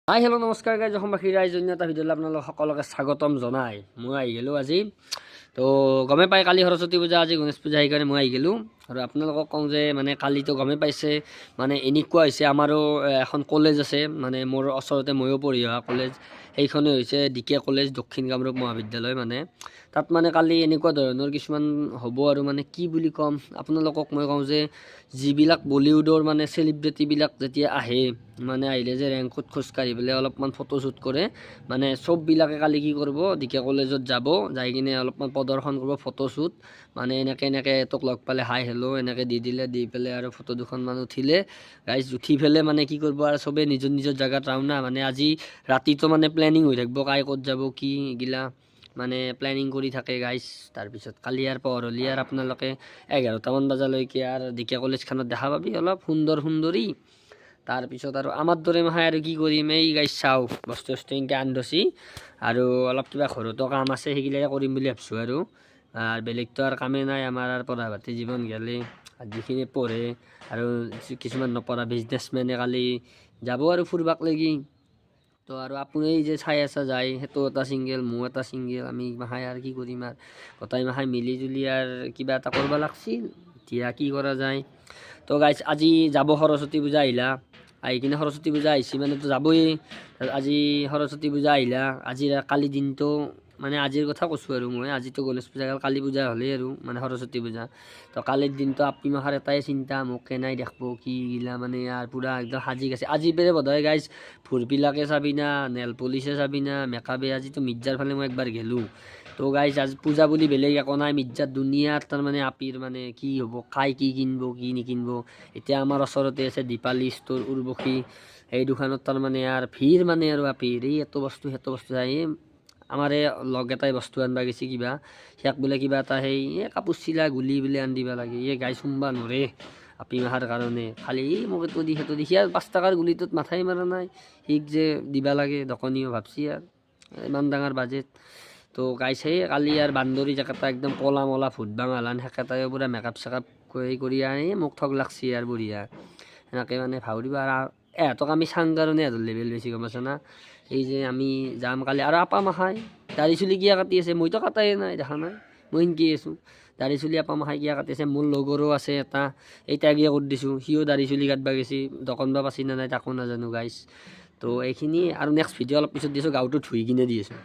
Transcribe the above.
Hi hello' নমস্কাৰ guys, অসমবাসী ৰাইজ অন্য এটা ভিডিঅ'লৈ আপোনালোক সকলোকে স্বাগতম জনাই মই আহি গ'লোঁ আজি। তো গমে পাই কালি সৰস্বতী পূজা, আজি গণেশ পূজা, সেইকাৰণে মই আহি গ'লোঁ। আৰু আপোনালোকক কওঁ যে মানে কালিতো গমে পাইছে মানে এনেকুৱা হৈছে, আমাৰো এখন কলেজ আছে, মানে মোৰ ওচৰতে ময়ো পঢ়ি অহা কলেজ, সেইখনে হৈছে DK কলেজ, দক্ষিণ কামৰূপ মহাবিদ্যালয়। মানে তাত মানে কালি এনেকুৱা ধৰণৰ কিছুমান হ'ব আৰু মানে কি বুলি ক'ম আপোনালোকক, মই কওঁ যে যিবিলাক বলিউডৰ মানে চেলিব্ৰিটিবিলাক যেতিয়া আহে, মানে আহিলে যে ৰেংকত খোজকাঢ়ি পেলাই অলপমান ফটোশ্বুট কৰে, মানে চববিলাকে কালি কি কৰিব, DK কলেজত যাব, যাই কিনে অলপমান প্ৰদৰ্শন কৰিব ফটোশ্বুট। মানে এনেকৈ তোক লগ পালে হাই হেল্ল' এনেকৈ দি দিলে, দি পেলাই আৰু ফটো দুখনমান উঠিলে গাইজ, উঠি পেলাই মানে কি কৰিব আৰু চবেই নিজৰ নিজৰ জেগাত ৰাওনা। মানে আজি ৰাতিটো মানে প্লেনিং হৈ থাকিব, কাই ক'ত যাব কি এইগিলা মানে প্লেনিং কৰি থাকে গাইজ। তাৰপিছত কালি আৰু পোহৰ হ'লে আৰু আপোনালোকে 11টামান বজালৈকে আৰু DK কলেজখনত দেখা পাবি অলপ সুন্দৰ সুন্দৰী। তাৰপিছত আৰু আমাৰ দৰে মাহে আৰু কি কৰিম, এই গাইজ চাওঁ বস্তু এনেকৈ আনি আৰু অলপ কিবা ঘৰতো কাম আছে, সেইগিলাকে কৰিম বুলি ভাবিছোঁ। আৰু বেলেগতো আৰু কামেই নাই আমাৰ, আৰু পঢ়া পাতি জীৱন গেলে। যিখিনি পঢ়ে আৰু কিছুমান নপঢ়া বিজনেছমেনে কালি যাব আৰু ফুৰবাক লাগি। তো আৰু আপুনি যে চাই আছা যায়, সেইটো এটা ছিংগেল, মোৰ এটা ছিংগেল, আমি মাহাই আৰু কি কৰিম আৰু গোটাই মাহাই মিলি জুলি আৰু কিবা এটা কৰিব লাগছিল। এতিয়া কি কৰা যায়। তো গাইজ আজি যাব সৰস্বতী পূজা আহিলা, আহি কিনে সৰস্বতী পূজা আহিছে মানেতো যাবই। আজি সৰস্বতী পূজা আহিলা, আজি কালি দিনটো মানে আজিৰ কথা কৈছোঁ আৰু মই, আজিতো গণেশ পূজা গ'ল, কালি পূজা হ'লেই আৰু মানে সৰস্বতী পূজা। তো কালিৰ দিনটো আপি মাখাৰ এটাই চিন্তা, মোক কেনাই দেখব কি গিলা মানে আৰু পূৰা একদম সাজি গৈছে। আজি পেৰে বোধহয় গাইজ ভুৰবিলাকে চাবি না, নেল পলিচে চাবি না, মেকআপে। আজিতো মিৰ্জাৰ ফালে মই একবাৰ গ'লোঁ। তো গাইজ আজি পূজা বুলি বেলেগ একো নাই, মিৰ্জাৰ দুনিয়াত তাৰমানে আপিৰ মানে কি হ'ব, কাই কি কিনিব কি নিকিনিব। এতিয়া আমাৰ ওচৰতে আছে দীপালী ষ্ট'ৰ উৰ্বশী, সেই দোকানত তাৰমানে আৰু ভিৰ মানে আৰু আপিৰ এই এত বস্তু সেইটো বস্তু যায়। আমাৰ এই লগ এটাই বস্তু আনিব গৈছে কিবা, সিয়াক বোলে কিবা এটা সেই কাপোৰ চিলা গুলি বোলে আনি দিব লাগে। গাই চুম্বা নৰে আপি মাখাৰ কাৰণে, খালি মোক এইটো দি সেইটো দি, সিয়াৰ 5 টকাৰ গুলিটোত মাথাই মাৰা নাই, সিক যে দিবা লাগে দোকানীও ভাবছি আৰু ইমান ডাঙৰ বাজেট। তো গাইছে কালি আৰু বান্দৰী জেকেটা একদম কলা মলা ভূত বাঙালান সেকেটাই পূৰা মেকআপ চেকআপ কৰি আনি মোক ঠগ লাগছি আৰু বঢ়িয়া সেনেকৈ মানে ভাও দিব। আৰু এহঁতক আমি চাং কাৰণে এহঁতৰ লেভেল বেছি, গম পাইছ না। এই যে আমি যাম কালি, আৰু আপা মাখাই দাড়ি চুলি কিয় কাটি আছে, মইতো কাটাই নাই, দেখা নাই মই সেনকি আছোঁ। দাড়ি চুলি আপা মাখাই কিয় কাটি আছে, মোৰ লগৰো আছে এটা, এই তাগিয়ে কৰি দিছোঁ, সিও দাড়ি চুলি কাটবা গেছি, দোকান বা পাছি না নাই তাকো নাজানো গাইছ। তো এইখিনি আৰু নেক্সট ভিডিঅ' অলপ পিছত দিছোঁ, গাঁৱটো ধুই কিনে দি আছোঁ।